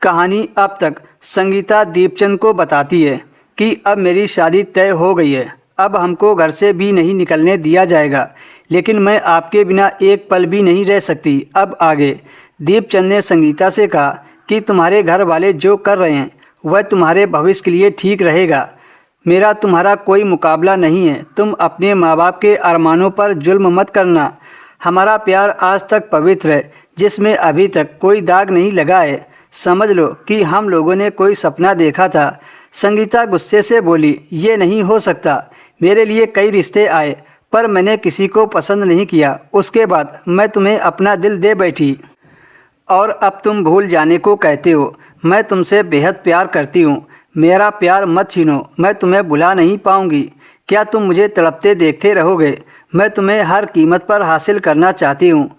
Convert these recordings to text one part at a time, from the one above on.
कहानी अब तक संगीता दीपचंद को बताती है कि अब मेरी शादी तय हो गई है, अब हमको घर से भी नहीं निकलने दिया जाएगा, लेकिन मैं आपके बिना एक पल भी नहीं रह सकती। अब आगे दीपचंद ने संगीता से कहा कि तुम्हारे घर वाले जो कर रहे हैं वह तुम्हारे भविष्य के लिए ठीक रहेगा। मेरा तुम्हारा कोई मुकाबला नहीं है। तुम अपने माँ बाप के अरमानों पर जुल्म मत करना। हमारा प्यार आज तक पवित्र है, जिसमें अभी तक कोई दाग नहीं लगा है। समझ लो कि हम लोगों ने कोई सपना देखा था। संगीता गुस्से से बोली, ये नहीं हो सकता। मेरे लिए कई रिश्ते आए पर मैंने किसी को पसंद नहीं किया। उसके बाद मैं तुम्हें अपना दिल दे बैठी और अब तुम भूल जाने को कहते हो। मैं तुमसे बेहद प्यार करती हूँ। मेरा प्यार मत छीनो। मैं तुम्हें भुला नहीं पाऊँगी। क्या तुम मुझे तड़पते देखते रहोगे? मैं तुम्हें हर कीमत पर हासिल करना चाहती हूँ।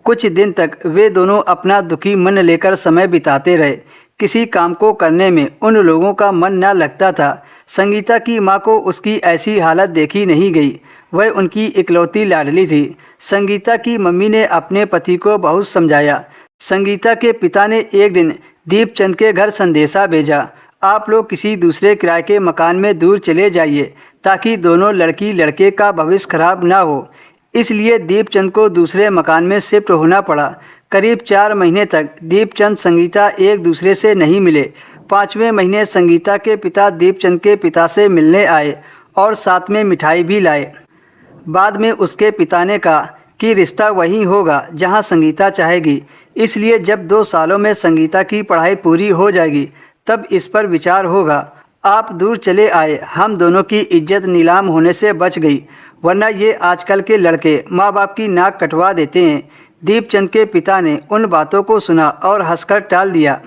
कुछ दिन तक वे दोनों अपना दुखी मन लेकर समय बिताते रहे। किसी काम को करने में उन लोगों का मन न लगता था। संगीता की माँ को उसकी ऐसी हालत देखी नहीं गई। वह उनकी इकलौती लाडली थी। संगीता की मम्मी ने अपने पति को बहुत समझाया। संगीता के पिता ने एक दिन दीपचंद के घर संदेशा भेजा, आप लोग किसी दूसरे किराए के मकान में दूर चले जाइए ताकि दोनों लड़की लड़के का भविष्य खराब ना हो। इसलिए दीपचंद को दूसरे मकान में शिफ्ट होना पड़ा। करीब 4 महीने तक दीपचंद संगीता एक दूसरे से नहीं मिले। 5वें महीने संगीता के पिता दीपचंद के पिता से मिलने आए और साथ में मिठाई भी लाए। बाद में उसके पिता ने कहा कि रिश्ता वही होगा जहां संगीता चाहेगी। इसलिए जब 2 सालों में संगीता की पढ़ाई पूरी हो जाएगी तब इस पर विचार होगा। आप दूर चले आए, हम दोनों की इज्जत नीलाम होने से बच गई, वरना ये आजकल के लड़के माँ बाप की नाक कटवा देते हैं। दीपचंद के पिता ने उन बातों को सुना और हंसकर टाल दिया।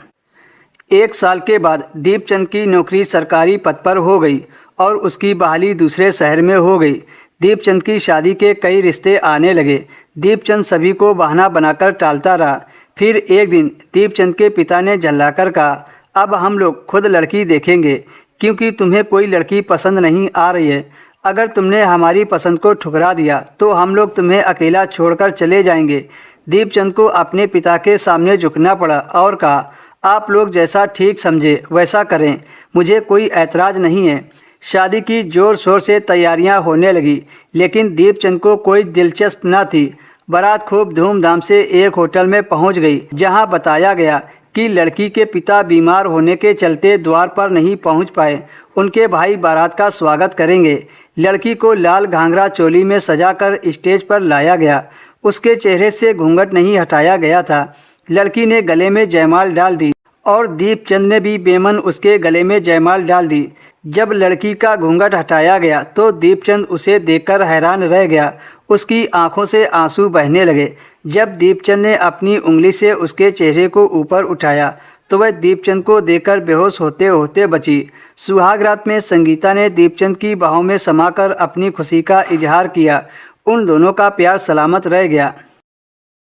1 साल के बाद दीपचंद की नौकरी सरकारी पद पर हो गई और उसकी बहाली दूसरे शहर में हो गई। दीपचंद की शादी के कई रिश्ते आने लगे। दीपचंद सभी को बहाना बनाकर टालता रहा। फिर एक दिन दीपचंद के पिता ने झल्लाकर कहा, अब हम लोग खुद लड़की देखेंगे, क्योंकि तुम्हें कोई लड़की पसंद नहीं आ रही है। अगर तुमने हमारी पसंद को ठुकरा दिया तो हम लोग तुम्हें अकेला छोड़कर चले जाएंगे। दीपचंद को अपने पिता के सामने झुकना पड़ा और कहा, आप लोग जैसा ठीक समझे वैसा करें, मुझे कोई ऐतराज़ नहीं है। शादी की ज़ोर शोर से तैयारियां होने लगी, लेकिन दीपचंद को कोई दिलचस्प न थी। बारात खूब धूमधाम से एक होटल में पहुंच गई, जहां बताया गया कि लड़की के पिता बीमार होने के चलते द्वार पर नहीं पहुंच पाए। उनके भाई बारात का स्वागत करेंगे। लड़की को लाल घाघरा चोली में सजाकर स्टेज पर लाया गया। उसके चेहरे से घूंघट नहीं हटाया गया था। लड़की ने गले में जयमाल डाल दी और दीपचंद ने भी बेमन उसके गले में जयमाल डाल दी। जब लड़की का घूंघट हटाया गया तो दीपचंद उसे देखकर हैरान रह गया। उसकी आंखों से आंसू बहने लगे। जब दीपचंद ने अपनी उंगली से उसके चेहरे को ऊपर उठाया तो वह दीपचंद को देखकर बेहोश होते होते बची। सुहाग रात में संगीता ने दीपचंद की बाहों में समाकर अपनी खुशी का इजहार किया। उन दोनों का प्यार सलामत रह गया।